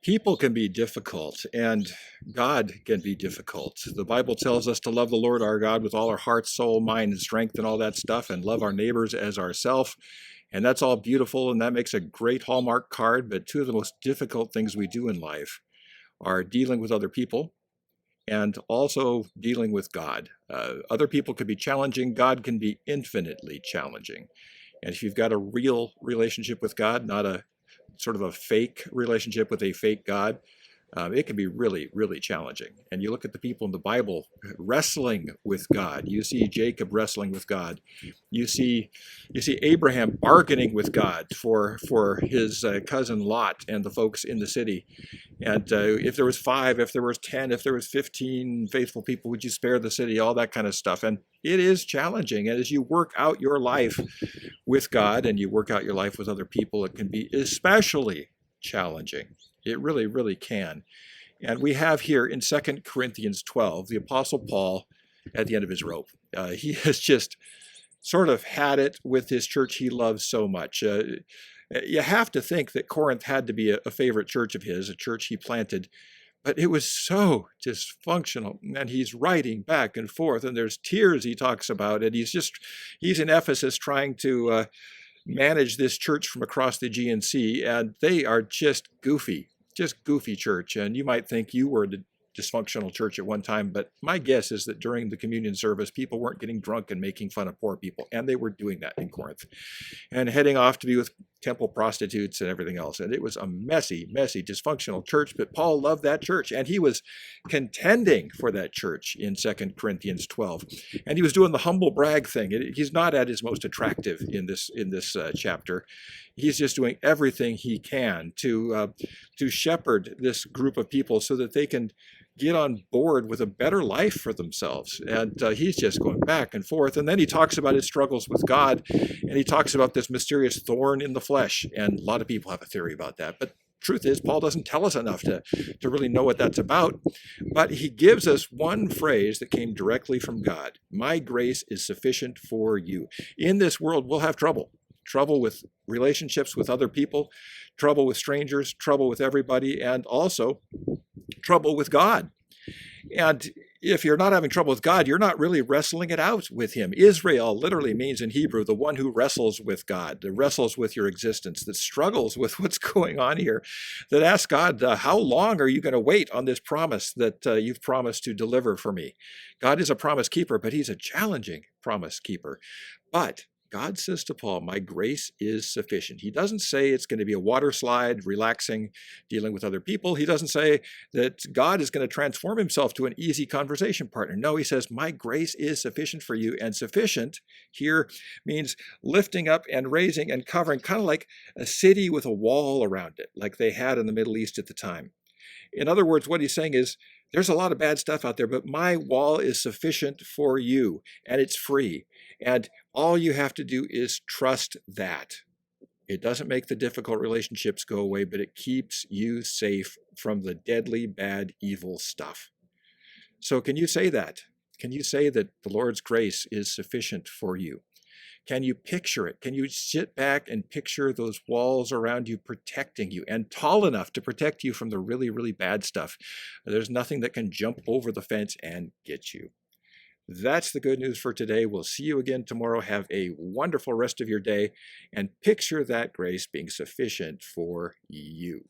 People can be difficult, and God can be difficult. The Bible tells us to love the Lord our God with all our heart, soul, mind, and strength, and all that stuff, and love our neighbors as ourself. And that's all beautiful, and that makes a great Hallmark card. But two of the most difficult things we do in life are dealing with other people and also dealing with God. Other people can be challenging, God can be infinitely challenging. And if you've got a real relationship with God, not a sort of a fake relationship with a fake God, it can be really, really challenging. And you look at the people in the Bible wrestling with God. You see Jacob wrestling with God. You see, you see Abraham bargaining with God for his cousin Lot and the folks in the city. And if there was 5, if there was 10, if there was 15 faithful people, would you spare the city? All that kind of stuff. And it is challenging. And as you work out your life with God and you work out your life with other people, it can be especially challenging. It really, really can. And we have here in 2 Corinthians 12, the Apostle Paul at the end of his rope. He has just sort of had it with his church he loves so much. You have to think that Corinth had to be a favorite church of his, a church he planted, but it was so dysfunctional. And he's writing back and forth, and there's tears he talks about it. He's in Ephesus trying to manage this church from across the Aegean Sea, and they are just goofy church. And you might think you were the dysfunctional church at one time, but my guess is that during the communion service, people weren't getting drunk and making fun of poor people, and they were doing that in Corinth, and heading off to be with temple prostitutes and everything else. And it was a messy, dysfunctional church, but Paul loved that church, and he was contending for that church in 2 Corinthians 12. And he was doing the humble brag thing. He's not at his most attractive in this chapter. He's just doing everything he can to shepherd this group of people so that they can get on board with a better life for themselves. And he's just going back and forth. And then he talks about his struggles with God, and he talks about this mysterious thorn in the flesh. And a lot of people have a theory about that. But truth is, Paul doesn't tell us enough to really know what that's about. But he gives us one phrase that came directly from God. My grace is sufficient for you. In this world, we'll have trouble with relationships with other people, trouble with strangers, trouble with everybody, and also trouble with God. And if you're not having trouble with God, you're not really wrestling it out with him. Israel literally means in Hebrew, the one who wrestles with God, that wrestles with your existence, that struggles with what's going on here, that asks God, how long are you going to wait on this promise that you've promised to deliver for me? God is a promise keeper, but he's a challenging promise keeper. But God says to Paul, my grace is sufficient. He doesn't say it's going to be a water slide, relaxing, dealing with other people. He doesn't say that God is going to transform himself to an easy conversation partner. No, he says, my grace is sufficient for you. And sufficient here means lifting up and raising and covering, kind of like a city with a wall around it, like they had in the Middle East at the time. In other words, what he's saying is, there's a lot of bad stuff out there, but my wall is sufficient for you, and it's free. And all you have to do is trust that. It doesn't make the difficult relationships go away, but it keeps you safe from the deadly, bad, evil stuff. So can you say that? Can you say that the Lord's grace is sufficient for you? Can you picture it? Can you sit back and picture those walls around you protecting you, and tall enough to protect you from the really, really bad stuff? There's nothing that can jump over the fence and get you. That's the good news for today. We'll see you again tomorrow. Have a wonderful rest of your day, and picture that grace being sufficient for you.